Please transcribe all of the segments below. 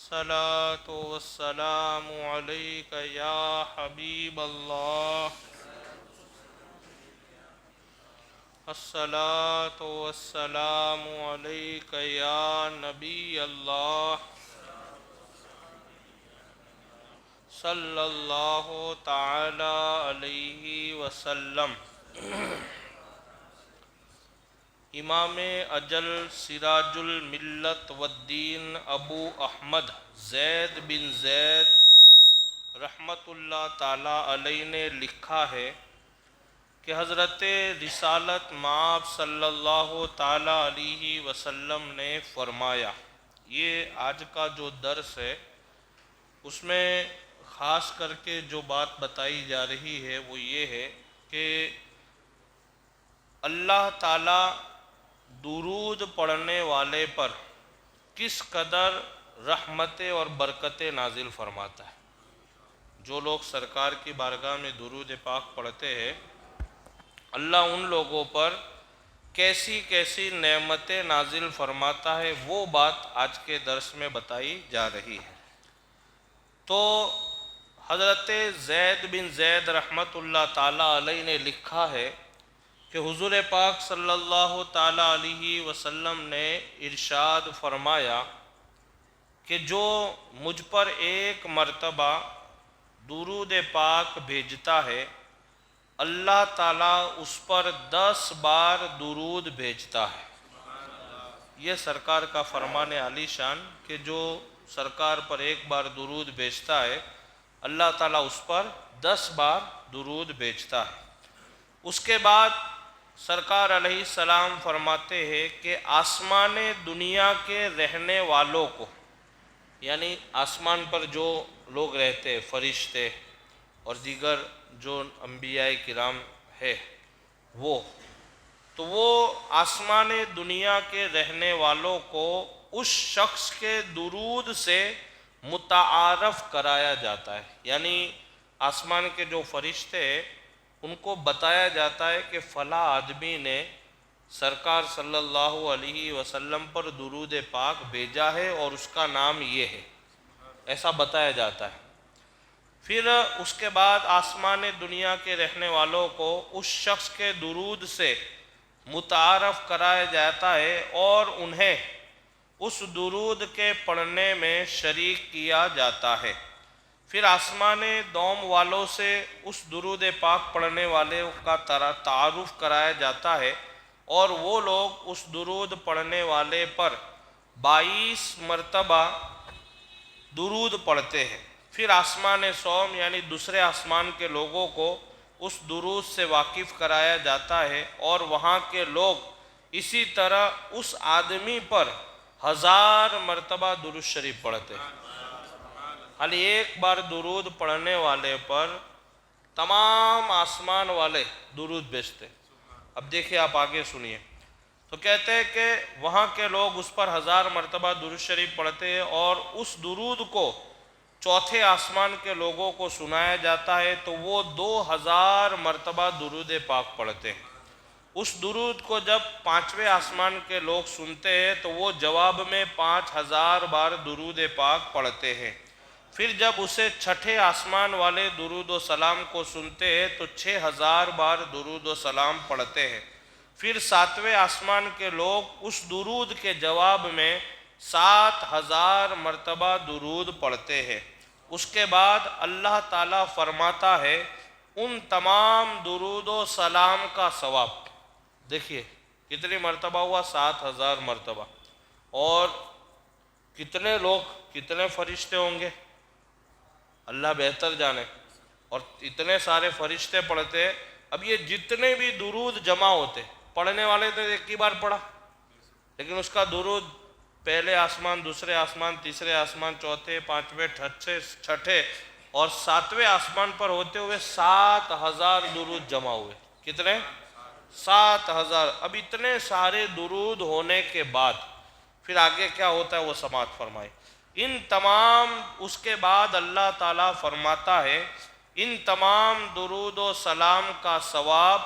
الصلاة والسلام عليك يا حبيب الله. الصلاة والسلام عليك يا نبي الله صلى الله تعالى عليه وسلم. امام اجل سراج الملت والدین ابو احمد زید بن زید رحمت اللہ تعالی علیہ نے لکھا ہے کہ حضرت رسالت مآب صلی اللہ تعالی علیہ وسلم نے فرمایا. یہ آج کا جو درس ہے اس میں خاص کر کے جو بات بتائی جا رہی ہے وہ یہ ہے کہ اللہ تعالی درود پڑھنے والے پر کس قدر رحمتیں اور برکتیں نازل فرماتا ہے. جو لوگ سرکار کی بارگاہ میں درود پاک پڑھتے ہیں اللہ ان لوگوں پر کیسی کیسی نعمتیں نازل فرماتا ہے، وہ بات آج کے درس میں بتائی جا رہی ہے. تو حضرت زید بن زید رحمت اللہ تعالی علیہ نے لکھا ہے کہ حضور پاک صلی اللہ تعالی علیہ وسلم نے ارشاد فرمایا کہ جو مجھ پر ایک مرتبہ درود پاک بھیجتا ہے اللہ تعالیٰ اس پر 10 بار درود بھیجتا ہے. یہ سرکار کا فرمان عالی شان کہ جو سرکار پر ایک بار درود بھیجتا ہے اللہ تعالیٰ اس پر 10 بار درود بھیجتا ہے. اس کے بعد سرکار علیہ السلام فرماتے ہیں کہ آسمان دنیا کے رہنے والوں کو، یعنی آسمان پر جو لوگ رہتے فرشتے اور دیگر جو انبیاء کرام ہے وہ آسمان دنیا کے رہنے والوں کو اس شخص کے درود سے متعارف کرایا جاتا ہے. یعنی آسمان کے جو فرشتے ہیں ان کو بتایا جاتا ہے کہ فلاں آدمی نے سرکار صلی اللہ علیہ وسلم پر درود پاک بھیجا ہے اور اس کا نام یہ ہے، ایسا بتایا جاتا ہے. پھر اس کے بعد آسمان دنیا کے رہنے والوں کو اس شخص کے درود سے متعارف کرایا جاتا ہے اور انہیں اس درود کے پڑھنے میں شریک کیا جاتا ہے. پھر آسمان دوم والوں سے اس درود پاک پڑھنے والے کا تعارف کرایا جاتا ہے اور وہ لوگ اس درود پڑھنے والے پر 22 مرتبہ درود پڑھتے ہیں. پھر آسمان سوم یعنی دوسرے آسمان کے لوگوں کو اس درود سے واقف کرایا جاتا ہے اور وہاں کے لوگ اسی طرح اس آدمی پر 1000 مرتبہ درود شریف پڑھتے ہیں. خالی ایک بار درود پڑھنے والے پر تمام آسمان والے درود بھیجتے. اب دیکھیں آپ آگے سنیے. تو کہتے ہیں کہ وہاں کے لوگ اس پر 1000 مرتبہ درود شریف پڑھتے ہیں اور اس درود کو چوتھے آسمان کے لوگوں کو سنایا جاتا ہے تو وہ 2000 مرتبہ درود پاک پڑھتے ہیں. اس درود کو جب 5ویں آسمان کے لوگ سنتے ہیں تو وہ جواب میں 5000 بار درود پاک پڑھتے ہیں. پھر جب اسے 6ٹھے آسمان والے درود و سلام کو سنتے ہیں تو 6000 بار درود و سلام پڑھتے ہیں. پھر 7ویں آسمان کے لوگ اس درود کے جواب میں 7000 مرتبہ درود پڑھتے ہیں. اس کے بعد اللہ تعالیٰ فرماتا ہے ان تمام درود و سلام کا ثواب، دیکھیے کتنی مرتبہ ہوا، 7000 مرتبہ. اور کتنے لوگ، کتنے فرشتے ہوں گے اللہ بہتر جانے، اور اتنے سارے فرشتے پڑھتے. اب یہ جتنے بھی درود جمع ہوتے، پڑھنے والے تو ایک ہی بار پڑھا لیکن اس کا درود پہلے آسمان، دوسرے آسمان، تیسرے آسمان، چوتھے، 5ویں، 6ٹھے اور 7ویں آسمان پر ہوتے ہوئے 7000 درود جمع ہوئے. کتنے؟ 7000. اب اتنے سارے درود ہونے کے بعد پھر آگے کیا ہوتا ہے وہ سماعت فرمائے. ان تمام، اس کے بعد اللہ تعالیٰ فرماتا ہے ان تمام درود و سلام کا ثواب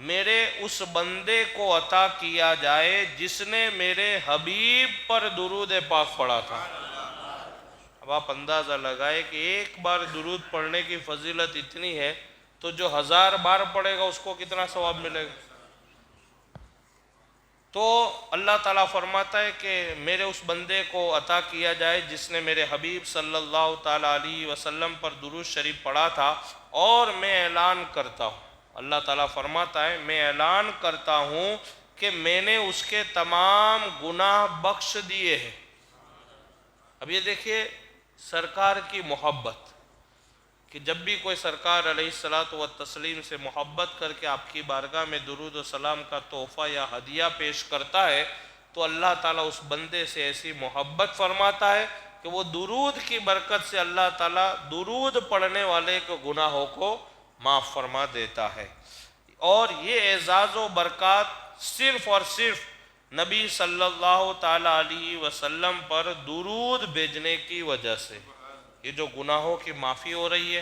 میرے اس بندے کو عطا کیا جائے جس نے میرے حبیب پر درود پاک پڑھا تھا. اب آپ اندازہ لگائے کہ ایک بار درود پڑھنے کی فضیلت اتنی ہے تو جو 1000 بار پڑھے گا اس کو کتنا ثواب ملے گا. تو اللہ تعالیٰ فرماتا ہے کہ میرے اس بندے کو عطا کیا جائے جس نے میرے حبیب صلی اللہ تعالیٰ علیہ وسلم پر درود شریف پڑھا تھا، اور میں اعلان کرتا ہوں، اللہ تعالیٰ فرماتا ہے میں اعلان کرتا ہوں کہ میں نے اس کے تمام گناہ بخش دیے ہیں. اب یہ دیکھیے سرکار کی محبت، کہ جب بھی کوئی سرکار علیہ الصلاۃ والتسلیم سے محبت کر کے آپ کی بارگاہ میں درود و سلام کا تحفہ یا ہدیہ پیش کرتا ہے تو اللہ تعالیٰ اس بندے سے ایسی محبت فرماتا ہے کہ وہ درود کی برکت سے اللہ تعالیٰ درود پڑھنے والے کے گناہوں کو معاف فرما دیتا ہے. اور یہ اعزاز و برکات صرف اور صرف نبی صلی اللہ تعالیٰ علیہ وسلم پر درود بھیجنے کی وجہ سے. یہ جو گناہوں کی معافی ہو رہی ہے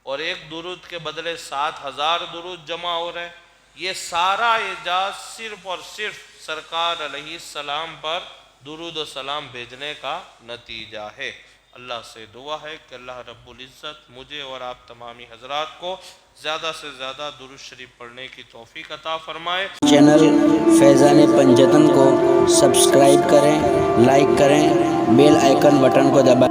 اور ایک درود کے بدلے 7000 درود جمع ہو رہے ہیں، یہ سارا اعزاز صرف اور صرف سرکار علیہ السلام پر درود و سلام بھیجنے کا نتیجہ ہے. اللہ سے دعا ہے کہ اللہ رب العزت مجھے اور آپ تمامی حضرات کو زیادہ سے زیادہ درود شریف پڑھنے کی توفیق عطا فرمائے. چینل فیضان پنجتن کو سبسکرائب کریں، لائک کریں، بیل آئیکن بٹن کو دبائیں.